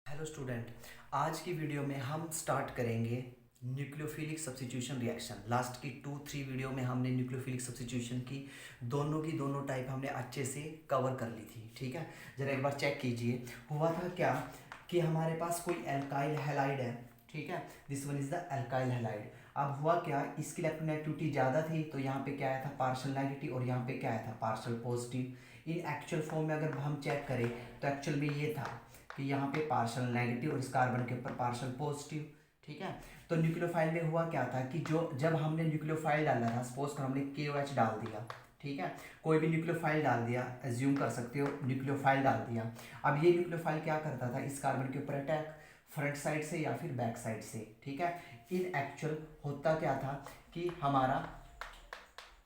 Hello student, आज की video में हम स्टार्ट करेंगे न्यूक्लियोफिलिक सब्स्टिट्यूशन रिएक्शन। लास्ट की 2-3 वीडियो में हमने न्यूक्लियोफिलिक सब्स्टिट्यूशन की दोनों टाइप हमने अच्छे से कवर कर ली थी। ठीक है, जरा एक बार चेक कीजिए। हुआ था क्या कि हमारे पास कोई एल्काइल हैलाइड है। ठीक है, this one is the alkyl halide. अब हुआ क्या, इसकी इलेक्ट्रोनेगेटिविटी ज़्यादा थी तो यहाँ पे क्या आया था, पार्शियल नेगेटिव, और यहाँ पे क्या आया था, पार्शियल पॉजिटिव। इन एक्चुअल फॉर्म में अगर हम चेक करें तो एक्चुअल में ये था कि यहाँ पे पार्शियल नेगेटिव और इस कार्बन के ऊपर पार्शियल पॉजिटिव। ठीक है, तो न्यूक्लियोफाइल में हुआ क्या था कि जो जब हमने न्यूक्लियोफाइल डाला था, सपोज कर हमने KOH डाल दिया। ठीक है, कोई भी न्यूक्लियोफाइल डाल दिया, एज्यूम कर सकते हो न्यूक्लियोफाइल डाल दिया। अब ये न्यूक्लियोफाइल क्या करता था, इस कार्बन के ऊपर अटैक फ्रंट साइड से या फिर बैक साइड से। ठीक है, इन एक्चुअल होता क्या था कि हमारा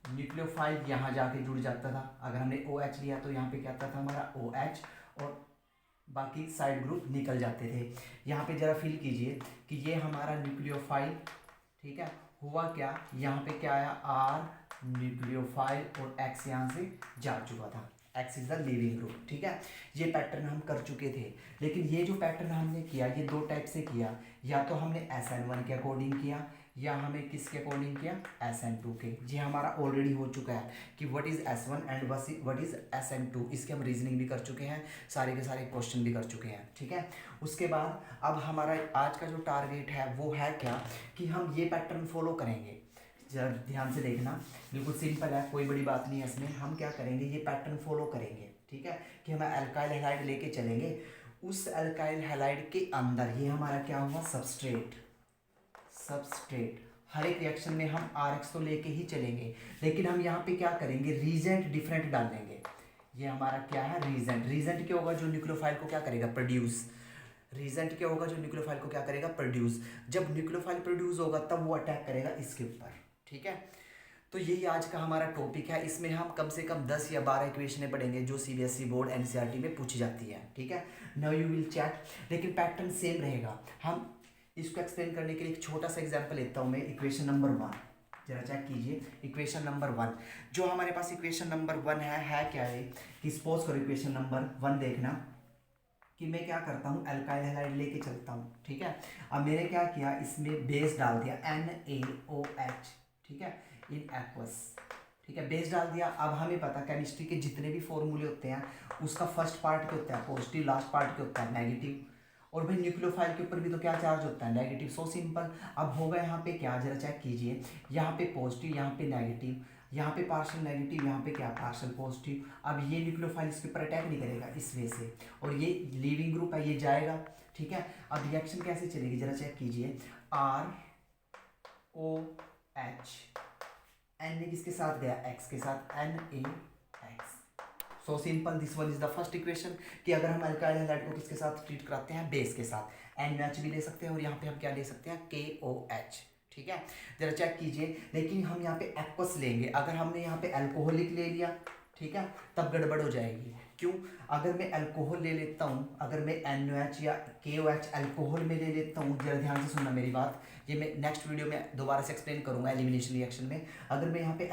न्यूक्लियोफाइल यहाँ जाके जुड़ जाता था। अगर हमने OH लिया तो यहाँ पे क्या आता था हमारा OH, और बाकी साइड ग्रुप निकल जाते थे। यहाँ पे जरा फील कीजिए कि ये हमारा न्यूक्लियोफाइल। ठीक है, हुआ क्या, यहाँ पे क्या आया, R न्यूक्लियोफाइल, और X यहाँ से जा चुका था। X is the leaving group. ठीक है, ये पैटर्न हम कर चुके थे। लेकिन ये जो पैटर्न हमने किया ये दो टाइप से किया, या तो हमने SN1 के अकॉर्डिंग किया या हमें किसके अकॉर्डिंग किया, SN2 के। ये हमारा ऑलरेडी हो चुका है कि what is S1 and what is SN2। इसके हम रीजनिंग भी कर चुके हैं, सारे के सारे क्वेश्चन भी कर चुके हैं। ठीक है, उसके बाद अब हमारा आज का जो टारगेट है वो है क्या, कि हम ये पैटर्न फॉलो करेंगे। जरा ध्यान से देखना, बिल्कुल सिंपल है, कोई बड़ी बात नहीं है इसमें। हम क्या करेंगे, ये पैटर्न फॉलो करेंगे। ठीक है, कि हम एल्काइल हैलाइड लेके चलेंगे। उस एल्काइल हैलाइड के अंदर ये हमारा क्या हुआ, सबस्ट्रेट। हर एक रिएक्शन में हम RX तो लेके ही चलेंगे, लेकिन हम यहाँ पे क्या करेंगे, रीजेंट डिफरेंट डालेंगे। ये हमारा क्या है, रीजेंट। रीजेंट क्या होगा, जो न्यूक्लियोफाइल को क्या करेगा, प्रोड्यूस। रीजेंट क्या होगा, जो न्यूक्लियोफाइल को क्या करेगा, प्रोड्यूस। जब न्यूक्लियोफाइल प्रोड्यूस होगा तब वो अटैक करेगा इसके ऊपर। ठीक है, तो यही आज का हमारा टॉपिक है। इसमें हम कम से कम 10 या 12 इक्वेशनें पढ़ेंगे जो CBSE बोर्ड NCERT में पूछी जाती है। ठीक है, नाउ यू विल चेक, लेकिन पैटर्न सेम रहेगा। हम इसको एक्सप्लेन करने के लिए एक छोटा सा एग्जांपल लेता हूँ मैं। इक्वेशन नंबर 1 जरा चेक कीजिए। इक्वेशन नंबर 1, जो हमारे पास इक्वेशन नंबर 1 है क्या है, कि सपोज करो इक्वेशन नंबर 1 देखना कि मैं क्या करता हूँ, एल्काइल हैलाइड लेके चलता हूँ। ठीक है, अब मैंने क्या किया, इसमें बेस डाल दिया NaOH। ठीक है, इन एक्वस। ठीक है, बेस डाल दिया। अब हमें पता केमिस्ट्री के जितने भी फॉर्मूले होते हैं उसका फर्स्ट पार्ट क्या होता है, पॉजिटिव, लास्ट पार्ट क्या होता है, नेगेटिव। और भाई न्यूक्लियोफाइल के ऊपर भी तो क्या चार्ज होता है, नेगेटिव। सो सिंपल। अब होगा यहाँ पे क्या, जरा चेक कीजिए, यहाँ पे पॉजिटिव, यहाँ पे नेगेटिव, यहाँ पे पार्शियल नेगेटिव, यहाँ पे क्या, पार्शियल पॉजिटिव। अब ये न्यूक्लियोफाइल इसके ऊपर अटैक नहीं करेगा इस वे से, और ये लिविंग ग्रुप है, ये जाएगा। ठीक है, अब रिएक्शन कैसे चलेगी, जरा चेक कीजिए। ROH, N किसके साथ गया, X के साथ, NaX। So simple, this one is the first equation, कि अगर हम अल्काइल हैलाइड को किसके साथ ट्रीट कराते हैं, बेस के साथ। NaH भी ले सकते हैं, और यहाँ पे हम क्या ले सकते हैं, KOH। ठीक है, जरा चेक कीजिए। लेकिन हम यहाँ पे एक्वस लेंगे, अगर हमने यहाँ पे अल्कोहलिक ले लिया, ठीक है, तब गड़बड़ हो जाएगी। क्यों, अगर मैं अल्कोहल ले लेता हूँ, अगर मैं NaOH या KOH अल्कोहल में ले लेता हूँ, जरा ध्यान से सुनना मेरी बात, ये मैं नेक्स्ट वीडियो में दोबारा से एक्सप्लेन करूंगा एलिमिनेशन रिएक्शन में। अगर मैं यहाँ पे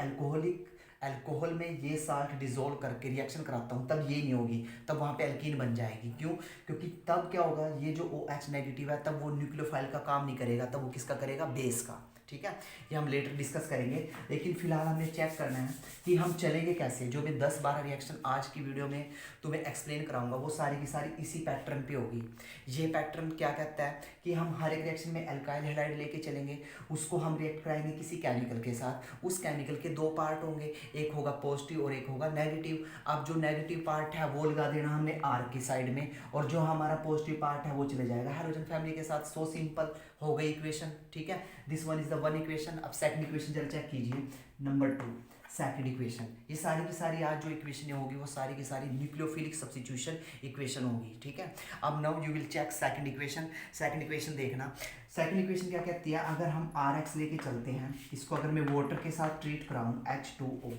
अल्कोहल में ये साल्ट डिजोल्व करके रिएक्शन कराता हूँ तब ये नहीं होगी, तब वहाँ पे एल्कीन बन जाएगी। क्यों, क्योंकि तब क्या होगा, ये जो OH नेगेटिव है तब वो न्यूक्लियोफाइल का काम नहीं करेगा, तब वो किसका करेगा, बेस का। ठीक है, ये हम लेटर डिस्कस करेंगे, लेकिन फिलहाल हमें चेक करना है कि हम चलेंगे कैसे। जो मैं 10-12 रिएक्शन आज की वीडियो में तुम्हें एक्सप्लेन कराऊंगा वो सारी की सारी इसी पैटर्न पे होगी। ये पैटर्न क्या कहता है कि हम हर एक रिएक्शन में अल्काइल हैलाइड लेके चलेंगे, उसको हम रिएक्ट कराएंगे किसी केमिकल के साथ। उस केमिकल के दो पार्ट होंगे, एक होगा पॉजिटिव और एक होगा नेगेटिव। अब जो नेगेटिव पार्ट है वो लगा देना हमने R की साइड में, और जो हमारा पॉजिटिव पार्ट है वो चले जाएगा हाइड्रोजन फैमिली के साथ। सो सिंपल हो गई इक्वेशन। ठीक है, this one is the one equation. अब सेकंड इक्वेशन जरा चेक कीजिए, नंबर 2 सेकंड इक्वेशन। ये सारी की सारी आज जो इक्वेशन होगी वो सारी की सारी न्यूक्लियोफिलिक सब्स्टिट्यूशन इक्वेशन होगी। ठीक है, अब now you will check second equation. Second equation देखना, सेकंड इक्वेशन क्या कहती है, अगर हम RX लेके चलते हैं, इसको अगर मैं वाटर के साथ ट्रीट कराऊं, H2O,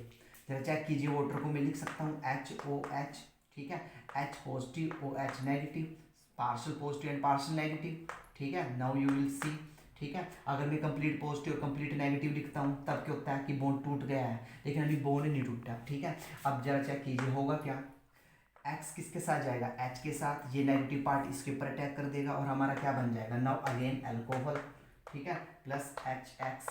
जरा चेक कीजिए, वाटर को मैं लिख सकता हूँ HOH। ठीक है, H positive, OH negative, partial positive and partial negative. ठीक है, नाउ यू विल सी। ठीक है, अगर मैं कंप्लीट पॉजिटिव और कंप्लीट नेगेटिव लिखता हूँ तब क्या होता है कि बॉन्ड टूट गया है, लेकिन अभी बॉन्ड नहीं टूटा। ठीक है, अब जरा चेक कीजिए होगा क्या, एक्स किसके साथ जाएगा, एच के साथ, ये नेगेटिव पार्ट इसके ऊपर अटैक कर देगा और हमारा क्या बन जाएगा, नाउ अगेन अल्कोहल, ठीक है, प्लस एच एक्स।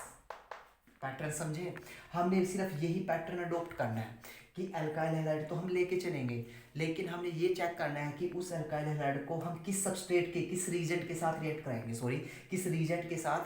पैटर्न समझे, हमने सिर्फ यही पैटर्न अडोप्ट करना है कि अल्काइल हैलाइड तो हम लेके चलेंगे, लेकिन हमने ये चेक करना है कि उस अल्काइल हैलाइड को हम किस सबस्ट्रेट के, किस रीजेंट के साथ रिएक्ट कराएंगे, सॉरी किस रीजेंट के साथ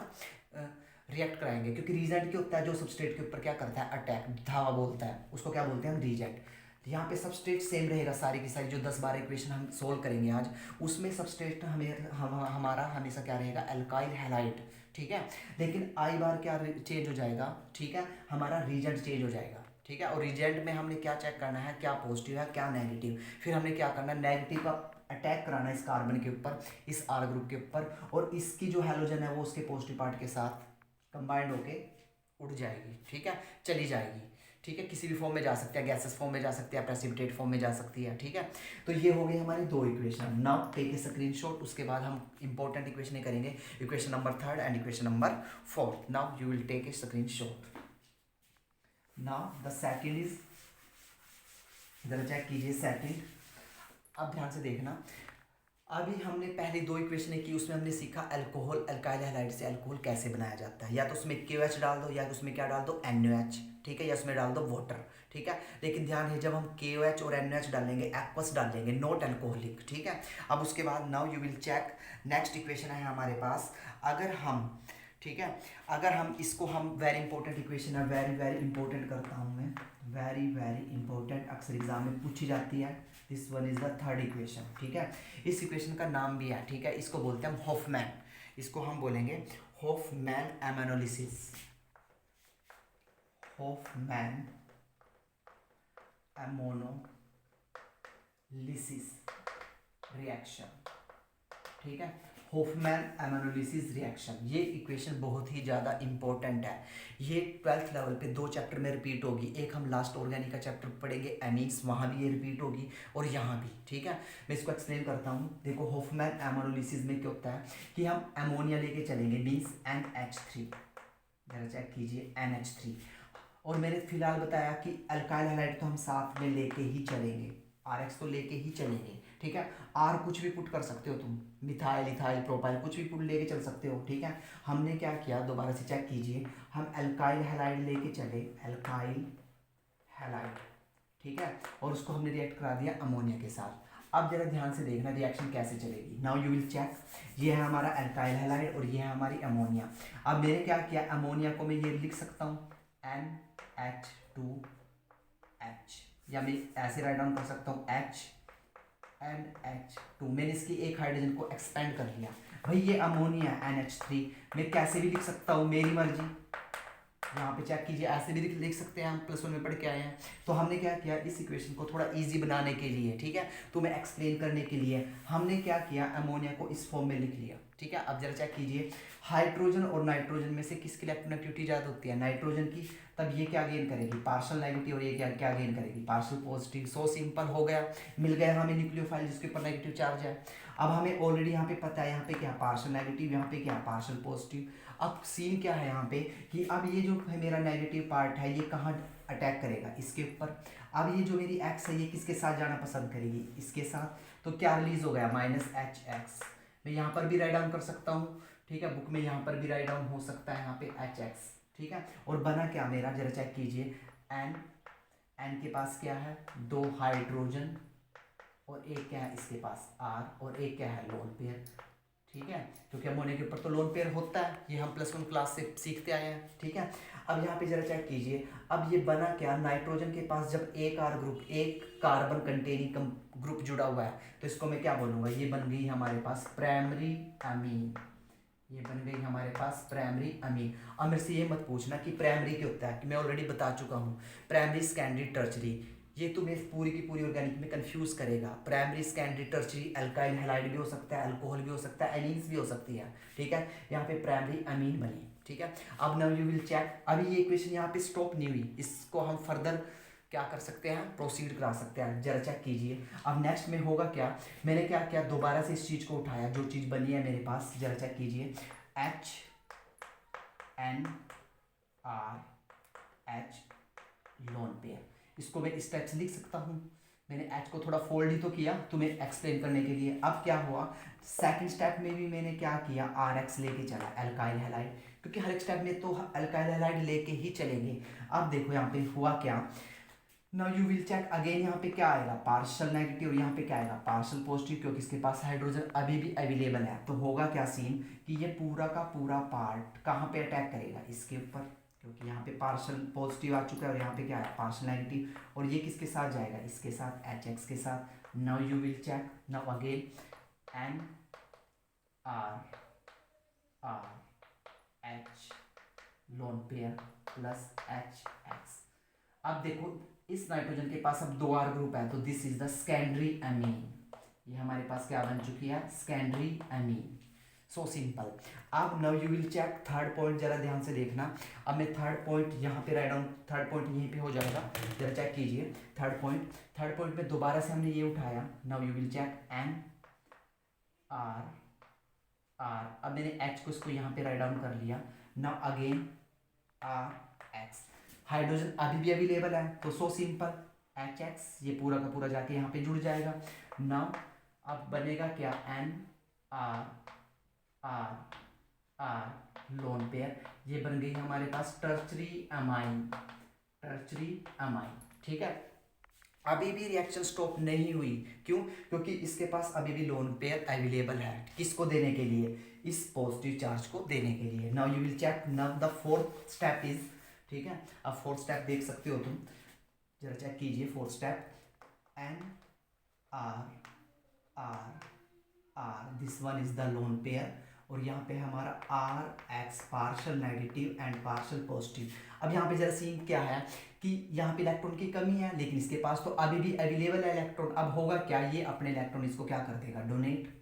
रिएक्ट कराएंगे, क्योंकि रीजेंट क्या होता है, जो सबस्ट्रेट के ऊपर क्या करता है, अटैक, धावा बोलता है, उसको क्या बोलते हैं हम, रीजेंट। यहाँ पे सबस्ट्रेट सेम रहेगा, सारी की सारी जो 10-12 इक्वेशन हम सोल्व करेंगे आज, उसमें सबस्ट्रेट हमारा हमेशा क्या रहेगा, अल्काइल हैलाइड, ठीक है। लेकिन आई बार क्या चेंज हो जाएगा, ठीक है, हमारा रीजेंट चेंज हो जाएगा, ठीक है। और रीजेंट में हमने क्या चेक करना है, क्या पॉजिटिव है क्या नेगेटिव, फिर हमने क्या करना है, नेगेटिव का अटैक कराना है इस कार्बन के ऊपर, इस आर ग्रुप के ऊपर, और इसकी जो हैलोजन है वो उसके पॉजिटिव पार्ट के साथ कंबाइंड होके उड़ जाएगी, ठीक है, चली जाएगी, ठीक है। किसी भी फॉर्म में जा सकते हैं, गैसेस फॉर्म में जा सकते हैं, प्रेसिपिटेट फॉर्म में जा सकती है, ठीक है। तो ये हो गई हमारी दो equation. Now take a screenshot, उसके बाद हम इंपॉर्टेंट इक्वेशन करेंगे, equation number 3 and equation number 4। Now you will take a screenshot. Now the second is, जरा चेक कीजिए सेकंड, अब ध्यान से देखना। अभी हमने पहले दो इक्वेशन की, उसमें हमने सीखा अल्कोहल, अल्काइल हैलाइड से अल्कोहल कैसे बनाया जाता है, या तो उसमें KOH डाल दो, या तो उसमें क्या डाल दो, NOH, ठीक है, या उसमें डाल दो वाटर, ठीक है। लेकिन ध्यान है, जब हम KOH और NOH डालेंगे, एक्वस डालेंगे, नॉट अल्कोहलिक, ठीक है। अब उसके बाद now you will check, next equation है हमारे पास, अगर हम, ठीक है, अगर हम इसको, हम वेरी इंपॉर्टेंट इक्वेशन है, वेरी वेरी इंपॉर्टेंट करता हूँ मैं, वेरी वेरी इंपॉर्टेंट, अक्सर एग्जाम में पूछी जाती है। This one is the third equation, ठीक है। इस इक्वेशन का नाम भी है, ठीक है, इसको बोलते हैं हम हॉफमैन, इसको हम बोलेंगे हॉफमैन एमोनोलिसिस, हॉफमैन एमोनोलिसिस रिएक्शन, ठीक है, हॉफमैन एमोनोलिसिस रिएक्शन। ये इक्वेशन बहुत ही ज़्यादा इंपॉर्टेंट है, ये 12th लेवल पे 2 चैप्टर में रिपीट होगी, एक हम लास्ट ऑर्गेनिक का चैप्टर पढ़ेंगे एमीन्स, वहाँ भी ये रिपीट होगी और यहाँ भी, ठीक है। मैं इसको एक्सप्लेन करता हूँ। देखो हॉफमैन एमोनोलिसिस में क्या होता है कि हम अमोनिया लेके चलेंगे, मीन्स NH3, जरा चेक कीजिए NH3, और मैंने फिलहाल बताया कि अल्काइल हैलाइड तो हम साथ में लेके ही चलेंगे, RX तो लेके ही चलेंगे, ठीक है। आर कुछ भी पुट कर सकते हो तुम, मिथाइल, इथाइल, प्रोपाइल, कुछ भी पुट लेके चल सकते हो, ठीक है। हमने क्या किया, दोबारा से चेक कीजिए, हम अल्काइल हैलाइड लेके चले, अल्काइल हैलाइड, ठीक है, और उसको हमने रिएक्ट करा दिया अमोनिया के साथ। अब जरा ध्यान से देखना रिएक्शन कैसे चलेगी। नाउ यू विल चेक, ये है हमारा अल्काइल हैलाइड और ये है हमारी अमोनिया। अब मैंने क्या किया, अमोनिया को मैं ये लिख सकता हूँ NH2H, या मैं ऐसे राइट डाउन कर सकता हूँ HNH2। मैंने इसकी एक हाइड्रोजन को एक्सपेंड कर लिया, भाई ये अमोनिया NH3, मैं कैसे भी लिख सकता हूँ, मेरी मर्जी। यहाँ पे चेक कीजिए, ऐसे भी लिख सकते हैं, हम +1 में पढ़ के आए हैं। तो हमने क्या किया, इस इक्वेशन को थोड़ा इजी बनाने के लिए, ठीक है, तो मैं एक्सप्लेन करने के लिए हमने क्या किया, अमोनिया को इस फॉर्म में लिख लिया, ठीक है। अब जरा चेक कीजिए, हाइड्रोजन और नाइट्रोजन में से किसकी इलेक्ट्रोनेगेटिविटी ज़्यादा होती है, नाइट्रोजन की, तब ये क्या गेन करेगी, पार्शियल नेगेटिव, और ये क्या क्या गेन करेगी, पार्शियल पॉजिटिव। सो सिंपल हो गया, मिल गया हमें न्यूक्लियोफाइल जिसके ऊपर नेगेटिव चार्ज है। अब हमें ऑलरेडी यहाँ पे पता है, यहाँ पे क्या पार्शियल नेगेटिव, यहाँ पे क्या पार्शियल पॉजिटिव। अब सीन क्या है यहाँ पे कि अब ये जो है मेरा नेगेटिव पार्ट है, ये कहाँ अटैक करेगा, इसके ऊपर। अब ये जो मेरी एक्स है, ये किसके साथ जाना पसंद करेगी, इसके साथ। तो क्या रिलीज हो गया, -HX। मैं यहाँ पर भी राइट डाउन कर सकता हूँ, ठीक है, बुक में यहाँ पर भी राइट डाउन हो सकता है, यहाँ पे HX, ठीक है। और बना क्या मेरा, जरा चेक कीजिए, N के पास क्या है, 2 हाइड्रोजन, और एक क्या है इसके पास R, और एक क्या है लोन पेयर, ठीक है, क्योंकि अमोनिया के ऊपर तो लोन पेयर होता है, ये हम +1 क्लास से सीखते आए हैं, ठीक है। अब यहाँ पे जरा चेक कीजिए, अब ये बना क्या, नाइट्रोजन के पास जब एक R ग्रुप, एक कार्बन कंटेनिंग ग्रुप जुड़ा हुआ है, तो इसको मैं क्या बोलूँगा, ये बन गई हमारे पास प्राइमरी अमीन, ये बन गई हमारे पास प्राइमरी अमीन। अब मेरे से ये मत पूछना कि प्राइमरी क्या होता है, कि मैं ऑलरेडी बता चुका हूँ, प्राइमरी, सेकेंडरी, टर्चरी, ये तुम्हें पूरी की पूरी ऑर्गेनिक में कंफ्यूज करेगा। Primary, secondary, tertiary, alkyl halide भी हो सकता है, अल्कोहल भी हो सकता है, एनीन्स भी हो सकती है, ठीक है। यहाँ पे प्राइमरी अमीन बनी, ठीक है। अब नाउ यू विल चेक, अभी ये इक्वेशन यहाँ पे स्टॉप नहीं हुई, इसको हम फर्दर क्या कर सकते हैं, प्रोसीड करा सकते हैं। जरा चेक कीजिए, अब नेक्स्ट में होगा क्या, मैंने क्या किया, दोबारा से इस चीज़ को उठाया, जो चीज़ बनी है मेरे पास, जरा चेक कीजिए, HNR H लोन पेयर, इसको मैं इस टाइप से लिख सकता हूँ, मैंने H को थोड़ा फोल्ड ही तो किया तुम्हें एक्सप्लेन करने के लिए। अब क्या हुआ, सेकंड स्टेप में भी मैंने क्या किया, RX लेके चला, एल्काइल हैलाइड, क्योंकि हर एक स्टेप में तो एल्काइल हैलाइड लेके ही चलेंगे। अब देखो यहाँ पे हुआ क्या, now you will check again, यहाँ पे क्या आएगा, पार्शियल नेगेटिव, और यहाँ पे क्या आएगा, पार्शियल पॉजिटिव, क्योंकि इसके पास हाइड्रोजन अभी भी अवेलेबल है। तो होगा क्या सीन कि ये पूरा का पूरा पार्ट कहाँ पे अटैक करेगा, इसके ऊपर, क्योंकि यहाँ पे पार्शियल पॉजिटिव आ चुका है और यहाँ पे क्या है, पार्शियल नेगेटिव, और ये किसके साथ जाएगा, इसके साथ, HX के साथ। Now you will check, now again NRRH lone pair plus HX। अब देखो इस नाइट्रोजन के पास अब 2 R ग्रुप है, तो this is the secondary amine. ये हमारे पास क्या बन चुकी है, सेकेंडरी अमीन। So simple. अब now you will check third point, जरा ध्यान से देखना। अब मैं थर्ड पॉइंट यहाँ पे राइट डाउन, थर्ड पॉइंट यहीं पे हो जाएगा, जरा चेक कीजिए थर्ड पॉइंट। थर्ड पॉइंट में दोबारा से हमने ये उठाया, now you will check NR। अब मैंने H को इसको यहाँ पे राइट डाउन कर लिया। नाउ अगेन RX, हाइड्रोजन अभी भी अवेलेबल है, तो सो सिंपल, HX, ये पूरा का पूरा जाके यहाँ पे जुड़ जाएगा। नाउ अब बनेगा क्या, NRR लोन पेयर, ये बन गई हमारे पास टर्चरी अमाइन, टर्चरी अमाइन। ठीक है, अभी भी रिएक्शन स्टॉप नहीं हुई, क्यों, क्योंकि इसके पास अभी भी लोन पेयर अवेलेबल है, किसको देने के लिए, इस पॉजिटिव चार्ज को देने के लिए। Now you will check, now the fourth step is, ठीक है, अब फोर्थ स्टेप देख सकते हो तुम, जरा चेक कीजिए fourth step, NRR, this one is the lone pair, और यहाँ पे हमारा RX partial negative and partial positive. अब यहाँ पे जरा सीन क्या है कि यहाँ पे इलेक्ट्रॉन की कमी है, लेकिन इसके पास तो अभी भी अवेलेबल है इलेक्ट्रॉन। अब होगा क्या, ये अपने इलेक्ट्रॉन इसको क्या कर देगा, डोनेट।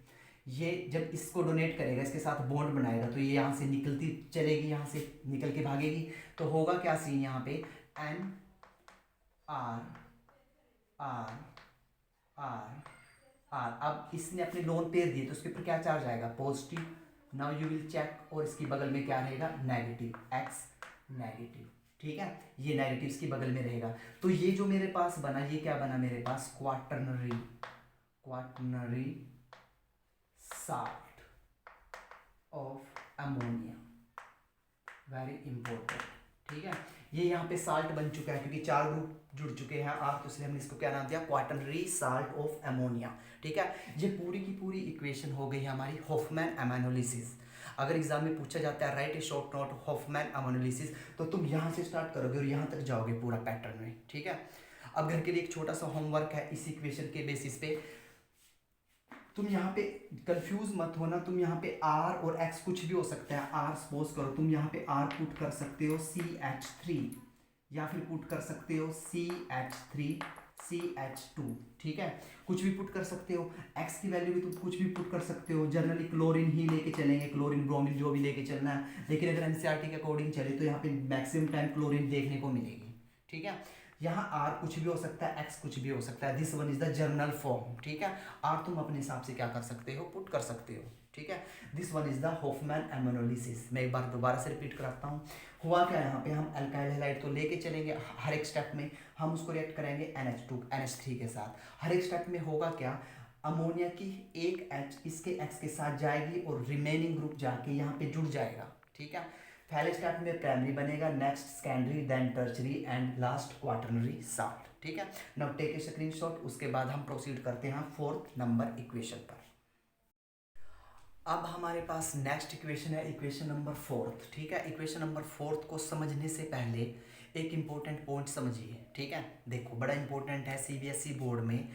ये जब इसको डोनेट करेगा, इसके साथ बॉन्ड बनाएगा, तो ये यहाँ से निकलती चलेगी, यहाँ से निकल के भागेगी। तो होगा क्या सीन यहाँ पे, NRR। अब इसने अपने लोन पेयर दिए, तो उसके ऊपर क्या चार्ज आएगा, positive. Now you will check, और इसकी बगल में क्या रहेगा, नेगेटिव, X नेगेटिव। ठीक है, ये नेगेटिव इसकी बगल में रहेगा। तो ये जो मेरे पास बना, ये क्या बना मेरे पास, quaternary salt of ammonia, very important. ठीक है, ये यहाँ पे साल्ट बन चुका है, क्योंकि 4 ग्रुप जुड़ चुके हैं आप, तो इसलिए हमने इसको क्या नाम दिया, क्वाटरनरी साल्ट ऑफ अमोनिया। ठीक है, ये पूरी की पूरी इक्वेशन हो गई हमारी हॉफमैन अमोनोलिसिस। अगर एग्जाम में पूछा जाता है write a short note Hofmann ammonolysis, तो तुम यहाँ से स्टार्ट करोगे और यहाँ तक जाओगे पूरा पैटर्न में। ठीक है, अब घर के लिए एक छोटा सा होमवर्क है, इस इक्वेशन के बेसिस पे तुम यहाँ पे कंफ्यूज मत होना, तुम यहाँ पे R और X कुछ भी हो सकता है। R सपोज करो तुम यहाँ पे R पुट कर सकते हो CH3, या फिर पुट कर सकते हो CH3CH2। ठीक है, कुछ भी पुट कर सकते हो। X की वैल्यू भी तुम कुछ भी पुट कर सकते हो, जनरली क्लोरीन ही लेके चलेंगे, क्लोरीन ब्रोमीन जो भी लेके चलना है, लेकिन अगर NCERT के अकॉर्डिंग चले तो यहाँ पे मैक्सिमम टाइम क्लोरीन देखने को मिलेगी। ठीक है, यहाँ R कुछ भी हो सकता है, X कुछ भी हो सकता है, this one is the journal form. ठीक है, R तुम अपने हिसाब से क्या कर सकते हो, पुट कर सकते हो। ठीक है, this one is the Hofmann ammonolysis. मैं एक बार दोबारा से रिपीट कराता हूँ। हुआ क्या, यहाँ पे हम अल्काइल हैलाइड तो लेके चलेंगे, हर एक स्टेप में हम उसको रिएक्ट करेंगे NH3 के साथ। हर एक स्टेप में होगा क्या, अमोनिया की एक H इसके X के साथ जाएगी और रिमेनिंग ग्रुप जाके यहाँ पे जुड़ जाएगा। ठीक है, पहले स्टेप में प्राइमरी बनेगा, next secondary, then tertiary and last quaternary salt. ठीक है, नाउ टेक ए स्क्रीनशॉट, उसके बाद हम प्रोसीड करते हैं फोर्थ नंबर इक्वेशन पर। अब हमारे पास नेक्स्ट इक्वेशन है, इक्वेशन नंबर फोर्थ। ठीक है, इक्वेशन नंबर फोर्थ को समझने से पहले एक इंपॉर्टेंट पॉइंट समझिए। ठीक है, देखो बड़ा इंपॉर्टेंट है, CBSE बोर्ड में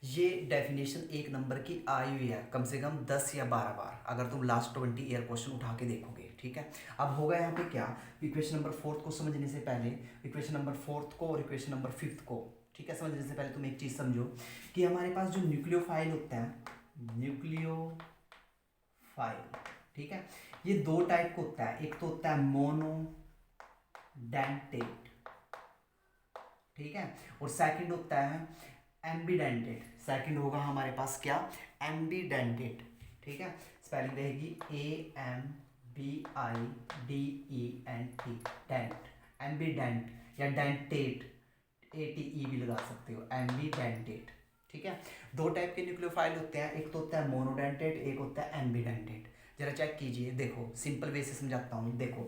ये डेफिनेशन 1 नंबर की आई हुई है कम से कम 10 या 12 बार, अगर तुम लास्ट 20 ईयर क्वेश्चन उठा के देखोगे। ठीक है, अब होगा यहाँ पे क्या, इक्वेशन नंबर फोर्थ को समझने से पहले इक्वेशन नंबर फोर्थ को और इक्वेशन नंबर फिफ्थ को, ठीक है, समझने से पहले तुम एक चीज़ समझो कि हमारे पास जो न्यूक्लियोफाइल होता है, न्यूक्लियोफाइल, ठीक है, ये 2 टाइप का होता है। एक तो होता है मोनोडेंटेट, ठीक है, और सेकंड होता है एम्बीडेंटेड। सेकंड होगा हमारे पास क्या, एम्बीडेंटेड। ठीक है, स्पेलिंग रहेगी AMBIDENT, डेंट, एम्बीडेंट या डेंटेट, ATE भी लगा सकते हो, एम्बीडेंटेड। ठीक है। दो टाइप के न्यूक्लियोफाइल होते हैं, एक तो होता है मोनोडेंटेट, एक होता है एम्बीडेंटेट। जरा चेक कीजिए, देखो सिंपल वे से समझाता हूँ। देखो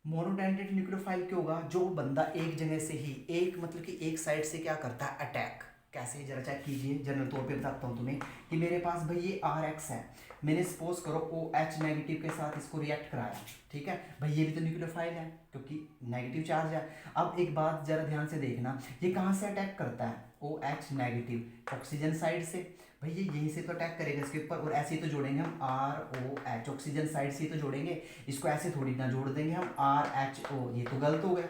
मोनोडेंटेट न्यूक्लियोफाइल क्या होगा, जो बंदा एक जगह से ही एक मतलब कि एक साइड से क्या करता है, अटैक। कैसे, जरा चेक कीजिए, जनरल तौर पे बताता हूँ तुम्हें कि मेरे पास भाई ये आर एक्स है, मैंने सपोज करो ओ एच नेगेटिव के साथ इसको रिएक्ट कराया, ठीक है भाई, ये भी तो न्यूक्लियोफाइल है क्योंकि नेगेटिव चार्ज है। अब एक बात जरा ध्यान से देखना, ये कहाँ से अटैक करता है, O H negative oxygen side से, भाई ये यहीं से तो अटैक करेगा इसके ऊपर, और ऐसे ही तो जोड़ेंगे हम R O H, oxygen side से ही तो जोड़ेंगे, इसको ऐसे थोड़ी ना जोड़ देंगे हम आर एच ओ, ये तो गलत हो गया।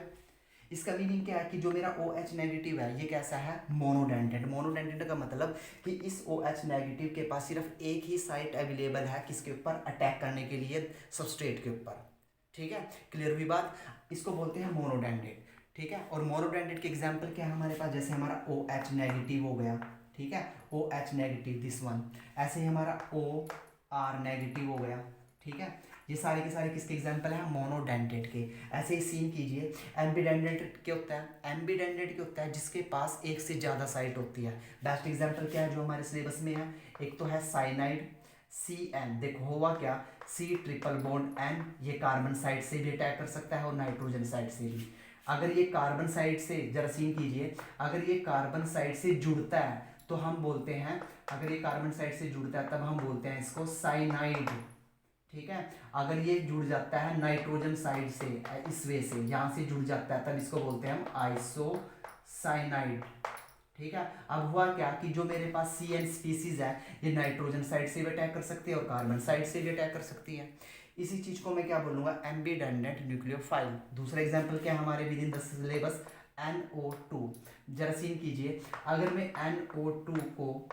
इसका मीनिंग क्या है कि जो मेरा ओ एच नेगेटिव है ये कैसा है, मोनोडेंटेट। मोनोडेंटेट का मतलब कि इस ओ एच नेगेटिव के पास सिर्फ एक ही साइट अवेलेबल है किसके ऊपर, अटैक करने के लिए सबस्ट्रेट के ऊपर, ठीक है, क्लियर हुई बात। इसको बोलते हैं मोनोडेंटेट, ठीक है। और मोनोडेंटेट के एग्जाम्पल क्या है हमारे पास, जैसे हमारा ओ एच नेगेटिव हो गया, ठीक है, O H negative this one, ऐसे ही हमारा ओ आर नेगेटिव हो गया, ठीक है। ये सारे के सारे किसके एग्जाम्पल हैं, मोनोडेंटेट के। ऐसे ही सीन कीजिए, एम्बीडेंटेट क्या होता है, एम्बीडेंटेट क्या होता है, जिसके पास एक से ज़्यादा साइट होती है। बेस्ट एग्जाम्पल क्या है जो हमारे सिलेबस में है, एक तो है साइनाइड सी एन, देखो हुआ क्या, सी ट्रिपल बॉन्ड एन, ये कार्बन साइड से भी अटैक कर सकता है और नाइट्रोजन साइड से भी। अगर ये कार्बन साइड से, जरा सीन कीजिए, अगर ये कार्बन साइड से जुड़ता है तो हम बोलते हैं, अगर ये कार्बन साइड से जुड़ता है तब हम बोलते हैं इसको साइनाइड, ठीक है। अगर ये जुड़ जाता है नाइट्रोजन साइड से, इस वे से यहाँ से जुड़ जाता है, तब इसको बोलते हैं हम आइसोसाइनाइड, ठीक है। अब हुआ क्या कि जो मेरे पास सी एन स्पीसीज है, ये नाइट्रोजन साइड से भी अटैक कर सकती है और कार्बन साइड से भी अटैक कर सकती है। इसी चीज को मैं क्या बोलूंगा, एम्बीडेंटेट न्यूक्लियोफाइल। दूसरा एग्जांपल क्या है हमारे with in the syllabus, NO2। जरा सीन कीजिए, अगर मैं NO2 को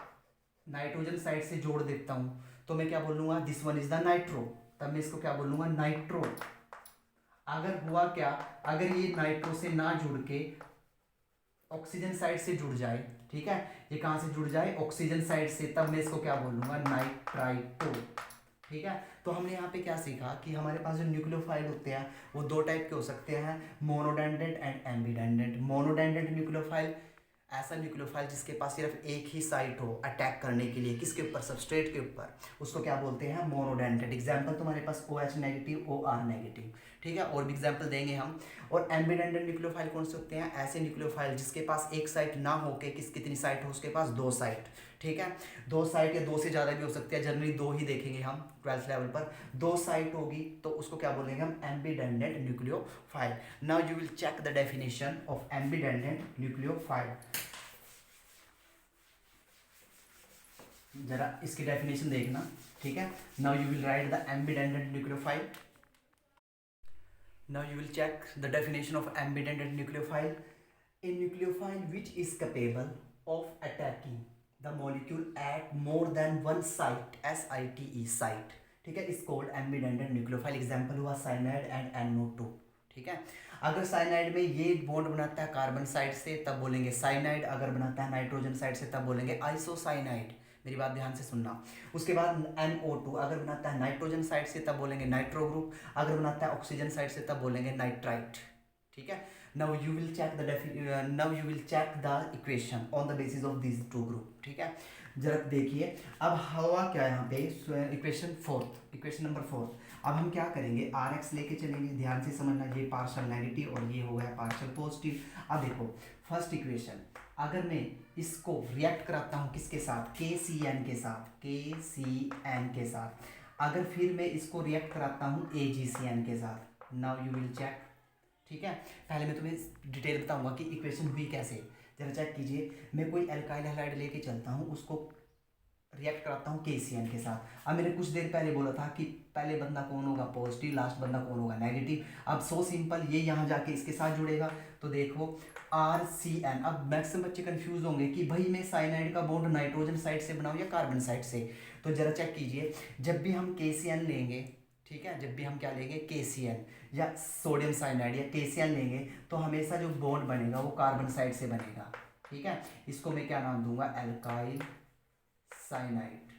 नाइट्रोजन साइड से जोड़ देता हूँ तो मैं क्या बोलूँगा, this one is the nitro, तब मैं इसको क्या बोलूँगा, नाइट्रो। अगर हुआ क्या, अगर ये नाइट्रो से ना जुड़ के ऑक्सीजन साइड से जुड़ जाए, ठीक है, ये कहाँ से जुड़ जाए, ऑक्सीजन साइड से, तब मैं इसको क्या बोलूँगा, नाइट्राइटो, ठीक है। तो हमने यहाँ पे क्या सीखा कि हमारे पास जो न्यूक्लियोफाइल होते हैं वो दो टाइप के हो सकते हैं, monodentate and ambidentate. Monodentate nucleophile, ऐसा न्यूक्लियोफाइल जिसके पास सिर्फ एक ही साइट हो अटैक करने के लिए, किसके ऊपर, सबस्ट्रेट के ऊपर, उसको क्या बोलते हैं, मोनोडेंटेट। एग्जाम्पल तुम्हारे पास O H negative, O R negative, ठीक है, और भी एग्जाम्पल देंगे हम। और एम्बीडेंटेट न्यूक्लियोफाइल कौन से होते हैं, ऐसे न्यूक्लियोफाइल जिसके पास एक साइट ना हो के कितनी साइट हो, उसके पास दो साइट, ठीक है, दो साइट या दो से ज़्यादा भी हो सकते हैं, जनरली दो ही देखेंगे हम 12th लेवल पर, दो साइट होगी तो उसको क्या बोलेंगे हम, ambidentate nucleophile. Now you will check the definition of ambidentate nucleophile. जरा इसकी डेफिनेशन देखना, ठीक है। Now you will write the ambidentate nucleophile. Now you will check the definition of ambident nucleophile. A nucleophile which is capable of attacking the molecule at more than one site, SITE site, ठीक है, is called ambident nucleophile. Example हुआ cyanide and NO2, ठीक है। अगर cyanide में ये bond बनाता है कार्बन साइड से तब बोलेंगे साइनाइड, अगर बनाता है नाइट्रोजन साइड से तब बोलेंगे आइसोसाइनाइड, मेरी बात ध्यान से सुनना। उसके बाद NO2 अगर बनाता है नाइट्रोजन साइड से तब बोलेंगे नाइट्रो ग्रुप, अगर बनाता है ऑक्सीजन साइड से तब बोलेंगे नाइट्राइट, ठीक है। Now you will check the equation on the basis of this two group, ठीक है। जरा देखिए अब हवा क्या यहाँ पे, इक्वेशन नंबर 4। अब हम क्या करेंगे, RX लेके चलेंगे, ध्यान से समझना, ये पार्शियल नेगेटिव और ये हो गया पार्शियल पॉजिटिव। अब देखो फर्स्ट इक्वेशन, अगर मैं इसको रिएक्ट कराता हूँ किसके साथ, KCN के साथ, KCN के साथ, अगर फिर मैं इसको रिएक्ट कराता हूँ AgCN के साथ, नाउ यू विल चेक, ठीक है। पहले मैं तुम्हें डिटेल बताऊंगा कि इक्वेशन हुई कैसे, जरा चेक कीजिए। मैं कोई एल्काइल हैलाइड लेके चलता हूँ, उसको रिएक्ट कराता हूँ KCN के साथ। अब मैंने कुछ देर पहले बोला था कि पहले बंदा कौन होगा, पॉजिटिव, लास्ट बंदा कौन होगा, नेगेटिव। अब सो सिंपल, ये यहाँ जाके इसके साथ जुड़ेगा, तो देखो RCN। अब मैक्सिमम बच्चे कंफ्यूज होंगे कि भाई मैं साइनाइड का बॉन्ड नाइट्रोजन साइड से बनाऊँ या कार्बन साइड से, तो जरा चेक कीजिए, जब भी हम KCN लेंगे, ठीक है, जब भी हम क्या लेंगे KCN या सोडियम साइनाइड या KCN लेंगे तो हमेशा जो बॉन्ड बनेगा वो कार्बन साइड से बनेगा, ठीक है। इसको मैं क्या नाम दूंगा, एल्काइल साइनाइड,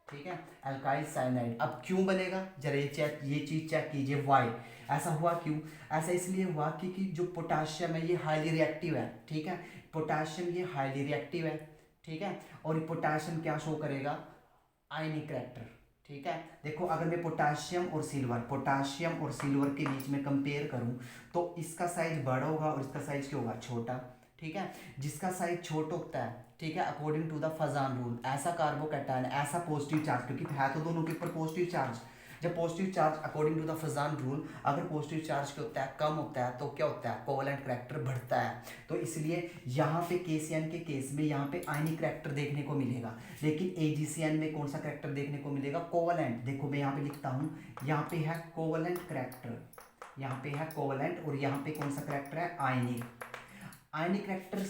ठीक है, एल्काइल साइनाइड। अब क्यों बनेगा, जरा ये चीज चेक कीजिए, वाई ऐसा हुआ, क्यों ऐसा, इसलिए हुआ क्योंकि जो पोटाशियम है ये हाईली रिएक्टिव है, ठीक है, पोटाशियम ये हाईली रिएक्टिव है, ठीक है, और पोटाशियम क्या शो करेगा, आयनिक करैक्टर, ठीक है। देखो अगर मैं पोटाशियम और सिल्वर के बीच में कंपेयर करूं तो इसका साइज बड़ा होगा और इसका साइज क्या होगा, छोटा, ठीक है। जिसका साइज छोटा होता है, ठीक है, according to the Fajans rule, ऐसा कार्बोकैटायन, ऐसा पॉजिटिव चार्ज, क्योंकि है तो दोनों के ऊपर पॉजिटिव चार्ज, जब positive charge according to the Fajans rule अगर पॉजिटिव चार्ज क्या होता है, कम होता है, तो क्या होता है, कोवलेंट करैक्टर बढ़ता है। तो इसलिए यहाँ पे केसीएन के केस में यहाँ पे आयनिक करैक्टर देखने को मिलेगा, लेकिन एजीसीएन में कौन सा करैक्टर देखने को मिलेगा, कोवलेंट। देखो मैं यहाँ पे लिखता हूँ, यहाँ पे है कोवलेंट करैक्टर, यहाँ पे है कोवलेंट, और यहाँ पे कौन सा करैक्टर है, आयनिक। आयनिक करैक्टर।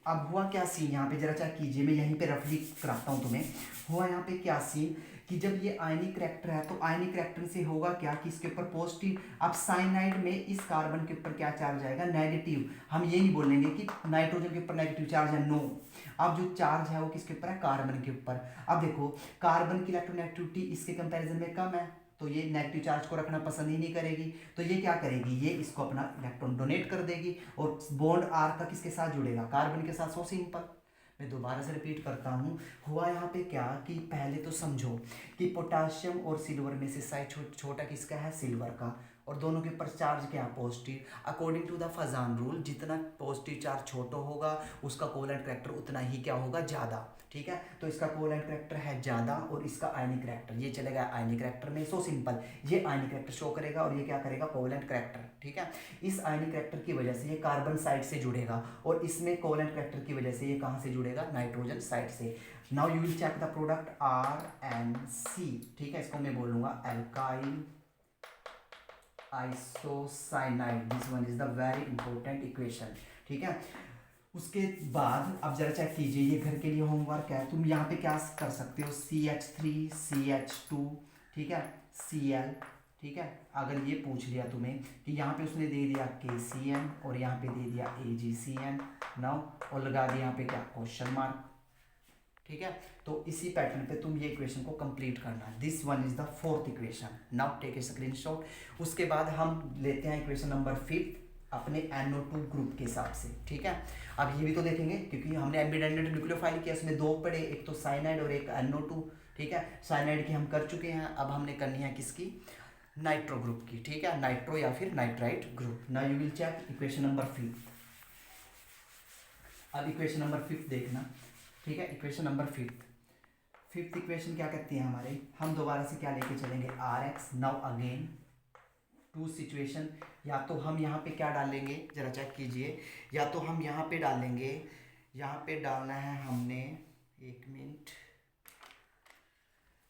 अब हुआ क्या सीन, यहाँ पे जरा चेक कीजिए, मैं यहीं पे रफली कराता हूँ तुम्हें। हुआ यहाँ पे क्या सीन कि जब ये आयनिक करैक्टर है तो आयनिक करैक्टर से होगा क्या कि इसके ऊपर पॉजिटिव, अब साइनाइड में इस कार्बन के ऊपर क्या चार्ज आएगा, नेगेटिव। हम ये नहीं बोलेंगे कि नाइट्रोजन के ऊपर नेगेटिव चार्ज है, नो। अब जो चार्ज है वो किसके ऊपर है, कार्बन के ऊपर। अब देखो कार्बन की इलेक्ट्रोनेगेटिविटी इसके कंपैरिजन में कम है, तो ये नेगेटिव चार्ज को रखना पसंद ही नहीं करेगी, तो ये क्या करेगी, ये इसको अपना इलेक्ट्रॉन डोनेट कर देगी, और बॉन्ड आर का किसके साथ जुड़ेगा, कार्बन के साथ। So simple. मैं दोबारा से रिपीट करता हूँ, हुआ यहाँ पे क्या कि पहले तो समझो कि पोटाशियम और सिल्वर में से साइज छोटा किसका है, सिल्वर का, और दोनों के ऊपर चार्ज क्या है, positive. According to the Fajans rule जितना पॉजिटिव चार्ज छोटा होगा उसका कोवलेंट करैक्टर उतना ही क्या होगा, ज़्यादा, ठीक है। तो इसका कोवलेंट करैक्टर है ज़्यादा और इसका आयनिक करैक्टर, ये चलेगा आयनिक करैक्टर में। सो सिंपल, ये आयनिक करैक्टर शो करेगा और ये क्या करेगा, कोवलेंट करैक्टर, ठीक है। इस आयनिक करैक्टर की वजह से ये कार्बन साइड से जुड़ेगा और इसमें कोवलेंट करैक्टर की वजह से ये कहाँ से जुड़ेगा, नाइट्रोजन साइड से। Now you will check the product RNC, ठीक है, इसको मैं बोलूँगा alkyl isocyanide, this one is the very important equation, ठीक है। उसके बाद अब जरा चेक कीजिए, ये घर के लिए होमवर्क है, तुम यहाँ पे क्या कर सकते हो, CH3CH2, ठीक है, Cl, ठीक है। अगर ये पूछ लिया तुम्हें कि यहाँ पे उसने दे दिया KCN और यहाँ पे दे दिया AgCN, नाउ और लगा दिया यहाँ पे क्या, क्वेश्चन मार्क, ठीक है। तो इसी पैटर्न पे तुम ये इक्वेशन को कंप्लीट करना। This one is the fourth equation. Now take a screenshot. उसके बाद हम लेते हैं इक्वेशन नंबर 5 अपने NO2 ग्रुप के हिसाब से, ठीक है। अब ये भी तो देखेंगे क्योंकि हमने एम्बिडेंटेड न्यूक्लियोफाइल किया, इसमें दो पड़े, एक तो साइनाइड और एक NO2, ठीक है। साइनाइड की हम कर चुके हैं, अब हमने करनी है किसकी, नाइट्रो ग्रुप की, ठीक है, नाइट्रो या फिर nitrite group. Now you will check equation number 5। अब इक्वेशन नंबर 5 देखना, ठीक है। इक्वेशन नंबर 5th इक्वेशन क्या कहती है हमारे, हम दोबारा से क्या लेके चलेंगे, RX। Now again two situation, या तो हम यहाँ पे क्या डालेंगे, जरा चेक कीजिए, या तो हम यहाँ पे डालेंगे, यहाँ पे डालना है हमने, एक मिनट,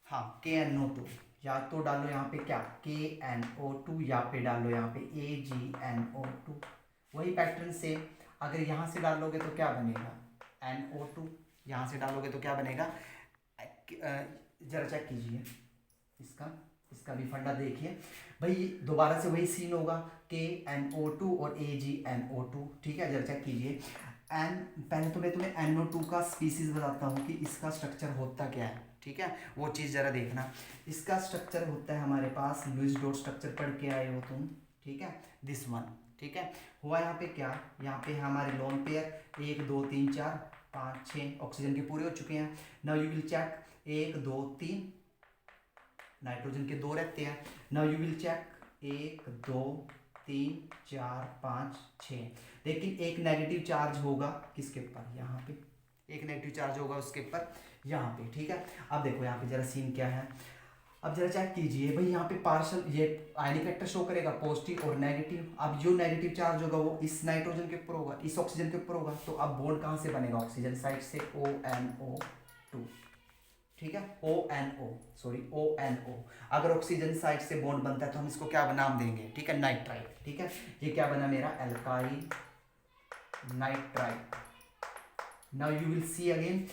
हाँ, KNO2, या तो डालो यहाँ पे क्या, KNO2, या पे डालो यहाँ पे AgNO2। वही पैटर्न से अगर यहाँ से डालोगे तो क्या बनेगा, NO2, यहाँ से डालोगे तो क्या बनेगा, जरा चेक कीजिए इसका भी फंडा देखिए भाई, दोबारा से वही सीन होगा, KNO2 और AgNO2, ठीक है। जरा चेक कीजिए, पहले तो मैं तुम्हें NO2 का स्पीसीज बताता हूँ कि इसका स्ट्रक्चर होता क्या है, ठीक है, वो चीज़ ज़रा देखना। इसका स्ट्रक्चर होता है हमारे पास, लुईस डॉट स्ट्रक्चर पढ़ के आए हो तुम, ठीक है, दिस वन, ठीक है। हुआ यहाँ पे क्या, यहाँ पे हमारे लोन पेयर 1 2 3 4 5 6 ऑक्सीजन के पूरे हो चुके हैं। Now you will check 1 2 3, nitrogen के 2 रहते हैं। नाउ यू विल चेक 1 2 3 4 5 6, लेकिन एक नेगेटिव चार्ज होगा किसके ऊपर, यहाँ पे एक नेगेटिव चार्ज होगा उसके ऊपर, यहाँ पे, ठीक है। अब देखो यहाँ पे जरा सीन क्या है, अब जरा चेक कीजिए भाई, यहाँ पे पार्शल ये आयनिक वेक्टर शो करेगा पॉजिटिव और नेगेटिव। अब जो नेगेटिव चार्ज होगा वो इस नाइट्रोजन के ऊपर होगा, इस ऑक्सीजन के ऊपर होगा, तो अब बॉन्ड कहाँ से बनेगा, ऑक्सीजन साइड से, ONO2, ठीक है, ONO। अगर ऑक्सीजन साइड से बॉन्ड बनता है तो हम इसको क्या नाम देंगे, ठीक है, नाइट्राइट, ठीक है। ये क्या बना मेरा, alkyl nitrite. Now you will see again